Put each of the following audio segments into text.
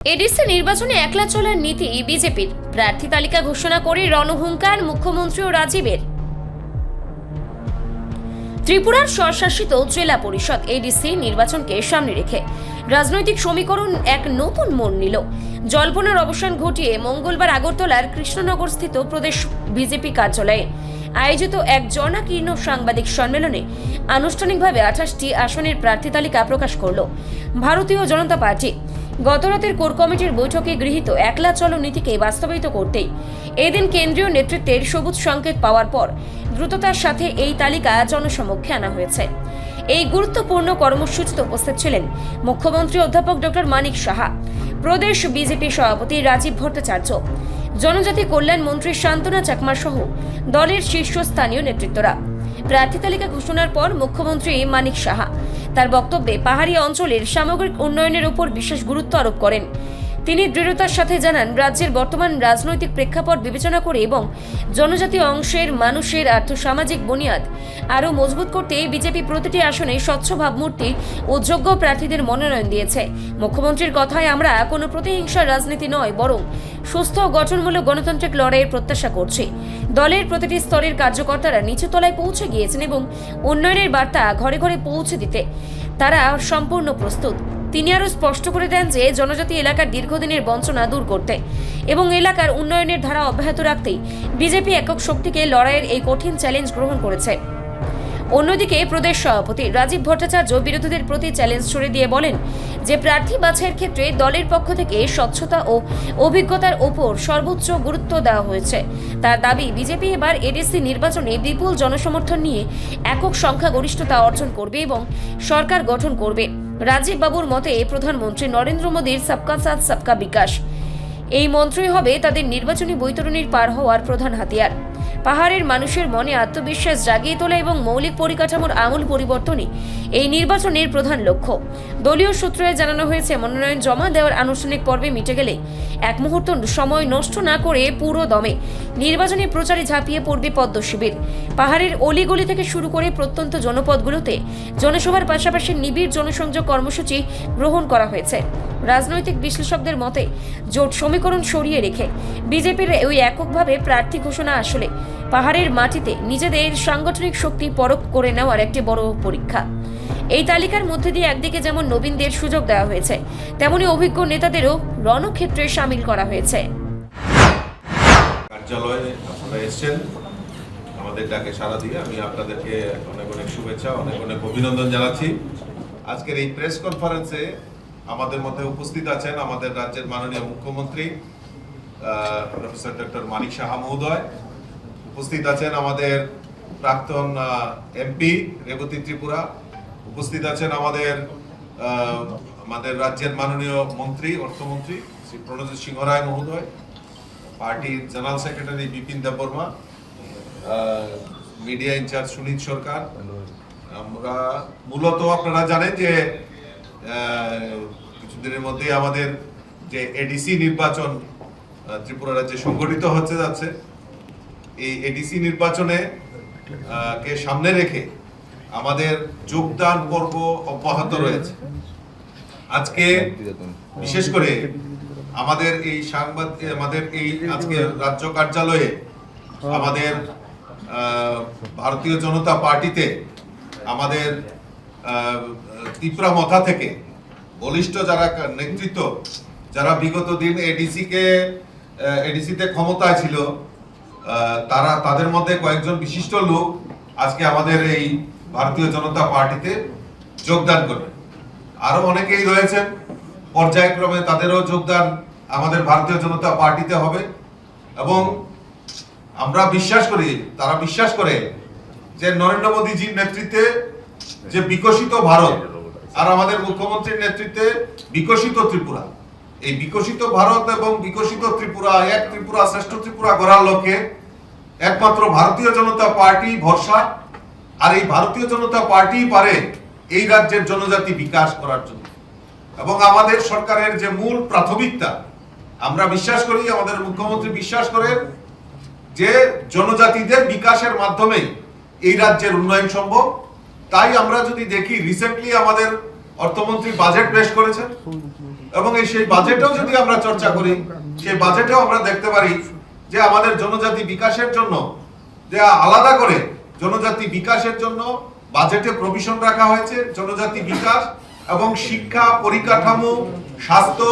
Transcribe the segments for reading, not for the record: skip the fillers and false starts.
ADC নির্বাচনে একলা চলার নীতি বিজেপির। প্রার্থী তালিকা ঘোষণা করে রণহুঙ্কার মুখ্যমন্ত্রী ও রাজীবের। ত্রিপুরার স্বশাসিত জেলা পরিষদ এডিসি নির্বাচনকে সামনে রেখে রাজনৈতিক সমীকরণ এক নতুন মোড় নিল। জল্পনার অবসান ঘটিয়ে মঙ্গলবার আগরতলার কৃষ্ণনগরস্থিত প্রদেশ বিজেপি কার্যালয়ে আয়োজিত এক জনাকীর্ণ সাংবাদিক সম্মেলনে আনুষ্ঠানিকভাবে 28টি আসনের প্রার্থী তালিকা প্রকাশ করল ভারতীয় জনতা পার্টি। গতরাতের কোর কমিটির বৈঠকে গৃহীত একলা চলো নীতিকে বাস্তবায়িত করতেই এদিন কেন্দ্রীয় নেতৃত্বের সবুজ সংকেত পাওয়ার পর দ্রুততার সাথে এই তালিকা জনসমক্ষে আনা হয়েছে। এই গুরুত্বপূর্ণ কর্মসূচিতে উপস্থিত ছিলেন মুখ্যমন্ত্রী অধ্যাপক ডক্টর মানিক সাহা, প্রদেশ বিজেপি সভাপতি রাজীব ভট্টাচার্য, জনজাতি কল্যাণ মন্ত্রী শান্তনা চাকমা সহ দলের শীর্ষস্থানীয় নেতৃত্বরা। প্রার্থী তালিকা ঘোষণার পর মুখ্যমন্ত্রী মানিক সাহা তার বক্তব্যে পাহাড়ি অঞ্চলের সামগ্রিক উন্নয়নের উপর বিশেষ গুরুত্ব আরোপ করেন। তিনি দৃঢ়তার সাথে জানান, রাজ্যের বর্তমান রাজনৈতিক প্রেক্ষাপট বিবেচনা করে এবং জনজাতি অংশের মানুষের আর্থসামাজিক বুনিয়াদ আরও মজবুত করতে বিজেপি প্রতিটি আসনে স্বচ্ছ ভাবমূর্তি ও যোগ্য প্রার্থীদের মনোনয়ন দিয়েছে। মুখ্যমন্ত্রীর কথায়, আমরা কোনো প্রতিহিংসার রাজনীতি নয়, বরং সুস্থ ও গঠনমূলক গণতান্ত্রিক লড়াইয়ের প্রত্যাশা করছি। দলের প্রতিটি স্তরের কার্যকর্তারা নিচু তলায় পৌঁছে গিয়েছেন এবং উন্নয়নের বার্তা ঘরে ঘরে পৌঁছে দিতে তারা সম্পূর্ণ প্রস্তুত। তিনি আরও স্পষ্ট করে দেন যে জনজাতি এলাকার দীর্ঘদিনের বঞ্চনা দূর করতে এবং এলাকার উন্নয়নের ধারা অব্যাহত রাখতেই বিজেপি একক শক্তিকে লড়াইয়ের এই কঠিন চ্যালেঞ্জ গ্রহণ করেছে। অন্যদিকে প্রদেশ সভাপতি রাজীব ভট্টাচার্য বিরোধীদের প্রতি চ্যালেঞ্জ ছুড়ে দিয়ে বলেন যে প্রার্থী বাছাইয়ের ক্ষেত্রে দলের পক্ষ থেকে স্বচ্ছতা ও অভিজ্ঞতার ওপর সর্বোচ্চ গুরুত্ব দেওয়া হয়েছে। তার দাবি, বিজেপি এবার এডিসি নির্বাচনে বিপুল জনসমর্থন নিয়ে একক সংখ্যাগরিষ্ঠতা অর্জন করবে এবং সরকার গঠন করবে। রাজীব বাবুর মতে, প্রধানমন্ত্রী নরেন্দ্র মোদীর সবকা সাথ সবকা বিকাশ এই মন্ত্রই হবে তাদের নির্বাচনী বৈতরণীর পার হওয়ার প্রধান হাতিয়ার। পাহাড়ের মানুষের মনে আত্মবিশ্বাস জাগিয়ে তোলা এবং মৌলিক পরিকাঠামোর আমূল পরিবর্তনই এই নির্বাচনের প্রধান লক্ষ্য। দলীয় সূত্রে জানানো হয়েছে, মনোনয়ন জমা দেওয়ার আনুষ্ঠানিক পর্বে মিটে গেলে এক মুহূর্ত সময় নষ্ট না করে পুরো দমে নির্বাচনী প্রচারে ঝাঁপিয়ে পড়বে পদ্ম শিবির। পাহাড়ের অলিগলি থেকে শুরু করে প্রত্যন্ত জনপদগুলোতে জনসভার পাশাপাশি নিবিড় জনসংযোগ কর্মসূচি গ্রহণ করা হয়েছে। রাজনৈতিক বিশ্লেষকদের মতে, জোট সমীকরণ সরিয়ে রেখে বিজেপির ওই এককভাবে প্রার্থী ঘোষণা আসলে পাহাড়ের মাটিতে নিজেদের সাংগঠনিক শক্তি পরখ করে নেওয়ার একটি বড় পরীক্ষা। এই তালিকার মধ্যে দিয়ে একদিকে যেমন নবীনদের সুযোগ দেওয়া হয়েছে, তেমনি অভিজ্ঞ নেতাদেরও রণক্ষেত্রে সামিল করা হয়েছে। কার্যালয়ে আপনারা এসেছেন, আমাদের ডাকে সাড়া দিয়ে আমি আপনাদেরকে অনেক অনেক শুভেচ্ছা, অনেক অনেক অভিনন্দন জানাচ্ছি। আজকের এই প্রেস কনফারেন্সে আমাদের মধ্যে উপস্থিত আছেন আমাদের রাজ্যের মাননীয় মুখ্যমন্ত্রী প্রফেসর ডক্টর মানিক সাহা মহোদয়, উপস্থিত আছেন আমাদের প্রাক্তন এমপি রেবতী ত্রিপুরা, উপস্থিত আছেন আমাদের রাজ্যের মাননীয় মন্ত্রী অর্থমন্ত্রী শ্রী প্রণজিৎ সিংহ রায় মহোদয়, পার্টির general secretary Bipin Debbarma, media in charge Sunit Sarkar. আমরা মূলত আপনারা জানেন যে কিছুদিনের মধ্যে আমাদের যে এডিসি নির্বাচন ত্রিপুরা রাজ্যে সংগঠিত হতে যাচ্ছে, এই এডিসি নির্বাচনে কে সামনে রেখে আমাদের যোগদান পর্ব অব্যাহত রয়েছে। আজকে বিশেষ করে আমাদের এই আজকে রাজ্য কার্যালয়ে আমাদের ভারতীয় জনতা পার্টিতে আমাদের ত্রিপুরা মথা থেকে বলিষ্ঠ যারা নেতৃত্ব, যারা বিগত দিন এডিসিতে ক্ষমতায় ছিল, তাদের মধ্যে কয়েকজন বিশিষ্ট লোক আজকে আমাদের এই ভারতীয় জনতা পার্টিতে যোগদান করবে। আরো অনেকেই রয়েছেন, পর্যায়ক্রমে তাদেরও যোগদান আমাদের ভারতীয় জনতা পার্টিতে হবে এবং আমরা বিশ্বাস করি, তারা বিশ্বাস করে যে নরেন্দ্র মোদীজির নেতৃত্বে যে বিকশিত ভারত আর আমাদের মুখ্যমন্ত্রীর নেতৃত্বে বিকশিত ত্রিপুরা, এই বিকশিত ভারত এবং বিকশিত ত্রিপুরা, এক ত্রিপুরা শ্রেষ্ঠ ত্রিপুরা গড়ার লক্ষ্যে একমাত্র ভারতীয় জনতা পার্টি ভরসা। আর এই ভারতীয় জনতা পার্টি পারে এই রাজ্যের জনজাতি বিকাশ করার জন্য। এবং আমাদের সরকারের যে মূল প্রাথমিকতা, আমরা বিশ্বাস করি, আমাদের মুখ্যমন্ত্রী বিশ্বাস করেন যে জনজাতিদের বিকাশের মাধ্যমে এই রাজ্যের উন্নয়ন সম্ভব। তাই আমরা যদি দেখি, রিসেন্টলি আমাদের অর্থমন্ত্রী বাজেট পেশ করেছেন, এবং সেই বাজেটেও যদি আমরা চর্চা করি, সেই বাজেটেও আমরা দেখতে পারি যে আমাদের জনজাতি বিকাশের জন্য যে আলাদা করে জনজাতি বিকাশের জন্য বাজেটে প্রভিশন রাখা হয়েছে। জনজাতি বিকাশ এবং শিক্ষা, পরিকাঠামো, স্বাস্থ্য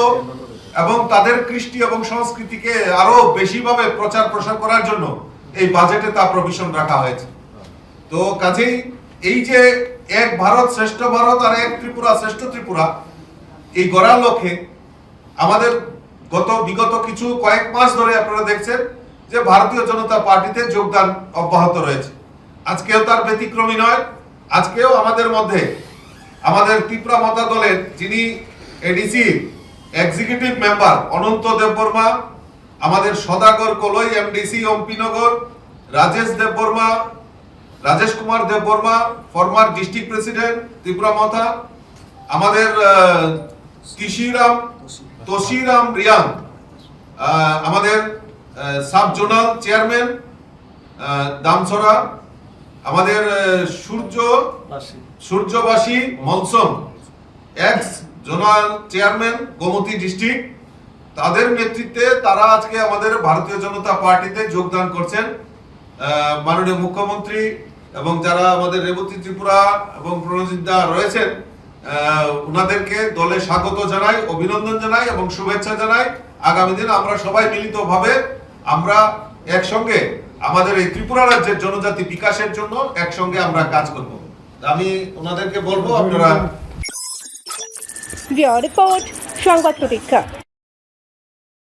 এবং তাদের কৃষ্টি এবং সংস্কৃতিকে আরো বেশিভাবে প্রচার প্রসার করার জন্য এই বাজেটে তা প্রভিশন রাখা হয়েছে। তো কাজেই এই যে এক ভারত শ্রেষ্ঠ ভারত আর এক ত্রিপুরা শ্রেষ্ঠ ত্রিপুরা, এই গড়ার লক্ষ্যে আমাদের বিগত কিছু কয়েক মাস ধরে আপনারা দেখছেন যে ভারতীয় জনতা পার্টিতে যোগদান অব্যাহত রয়েছে। আজকেও তার ব্যতিক্রমী নয়। আজকেও আমাদের মধ্যে আমাদের ত্রিপুরা মতা দলের যিনি ADC executive member Ananta Debbarma, আমাদের Sadagar Kalai MDC Ampinagar, Rajesh Debbarma, Rajesh Kumar Debbarma, former district president Tripura Motha, আমাদের তোশিরাম রিয়াং, আমাদের সাব জোনাল চেয়ারম্যান দামছড়া, আমাদের Suryabasi Monson, ex zonal chairman Gomati district, তাদের নেতৃত্বে তারা আজকে আমাদের ভারতীয় জনতা পার্টিতে যোগদান করছেন। মাননীয় মুখ্যমন্ত্রী এবং যারা আমাদের রেবতী ত্রিপুরা এবং প্রণজিৎ দা রয়েছেন, ওনাদেরকে দলে স্বাগত জানাই, অভিনন্দন জানাই এবং শুভেচ্ছা জানাই। আগামী দিন আমরা সবাই মিলিতভাবে আমরা একসঙ্গে আমাদের এই ত্রিপুরা রাজ্যের জনজাতি বিকাশের জন্য একসঙ্গে আমরা কাজ করব। আমি ওনাদেরকে বলবো আপনারা রিপোর্ট সংবাদ প্রতীক্ষা।